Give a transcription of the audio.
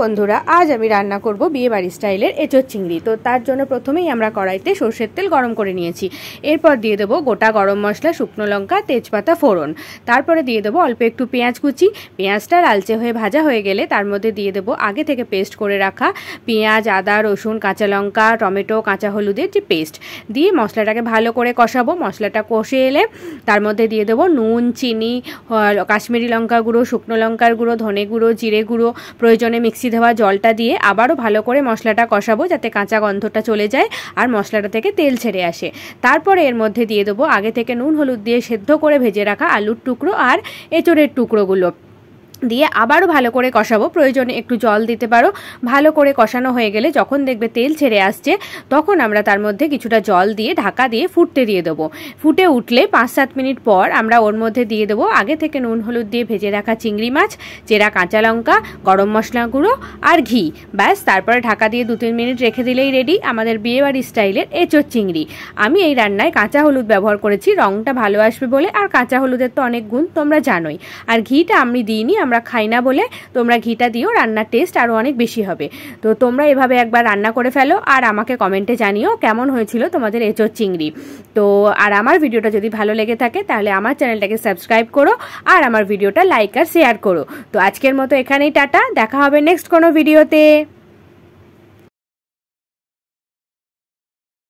বন্ধুরা, আজ আমি রান্না করব বিয়ে বাড়ি স্টাইলের এঁচোড় চিংড়ি। তো তার জন্য প্রথমেই আমরা কড়াইতে সরষের তেল গরম করে নিয়েছি। এরপর দিয়ে দেবো গোটা গরম মশলা, শুকনো লঙ্কা, তেজপাতা ফোড়ন। তারপরে দিয়ে দেবো অল্প একটু পেঁয়াজ কুচি। পেঁয়াজটা লালচে হয়ে ভাজা হয়ে গেলে তার মধ্যে দিয়ে দেবো আগে থেকে পেস্ট করে রাখা পেঁয়াজ, আদা, রসুন, কাঁচা লঙ্কা, টমেটো, কাঁচা হলুদের যে পেস্ট দিয়ে মশলাটাকে ভালো করে কষাবো। মশলাটা কষে এলে তার মধ্যে দিয়ে দেবো নুন, চিনি, কাশ্মীরি লঙ্কা গুঁড়ো, শুকনো লঙ্কার গুঁড়ো, ধনে গুঁড়ো, জিরে গুঁড়ো, প্রয়োজনে মিক্সি দেওয়া জলটা দিয়ে আবারও ভালো করে মশলাটা কষাবো যাতে কাঁচা গন্ধটা চলে যায় আর মশলাটা থেকে তেল ছেড়ে আসে। তারপরে এর মধ্যে দিয়ে দেবো আগে থেকে নুন হলুদ দিয়ে সেদ্ধ করে ভেজে রাখা আলুর টুকরো আর এঁচোড়ের টুকরোগুলো দিয়ে আবারও ভালো করে কষাবো। প্রয়োজনে একটু জল দিতে পারো। ভালো করে কষানো হয়ে গেলে যখন দেখবে তেল ছেড়ে আসছে তখন আমরা তার মধ্যে কিছুটা জল দিয়ে ঢাকা দিয়ে ফুটতে দিয়ে দেবো। ফুটে উঠলে 5-7 মিনিট পর আমরা ওর মধ্যে দিয়ে দেবো আগে থেকে নুন হলুদ দিয়ে ভেজে রাখা চিংড়ি মাছ, চেরা কাঁচা লঙ্কা, গরম মশলা গুঁড়ো আর ঘি। ব্যাস, তারপরে ঢাকা দিয়ে 2-3 মিনিট রেখে দিলেই রেডি আমাদের বিয়েবাড়ি স্টাইলের এঁচোড় চিংড়ি। আমি এই রান্নায় কাঁচা হলুদ ব্যবহার করেছি, রঙটা ভালো আসবে বলে। আর কাঁচা হলুদের তো অনেক গুণ তোমরা জানোই। আর ঘিটা আমি দিইনি, আমরা খাই না বলে। তোমরা ঘিটা দিও, রান্নার টেস্ট আরও অনেক বেশি হবে। তো তোমরা এভাবে একবার রান্না করে ফেলো আর আমাকে কমেন্টে জানিও কেমন হয়েছিল তোমাদের এঁচোড় চিংড়ি। তো আর আমার ভিডিওটা যদি ভালো লেগে থাকে তাহলে আমার চ্যানেলটাকে সাবস্ক্রাইব করো আর আমার ভিডিওটা লাইক আর শেয়ার করো। তো আজকের মতো এখানেই টাটা, দেখা হবে নেক্সট কোনো ভিডিওতে।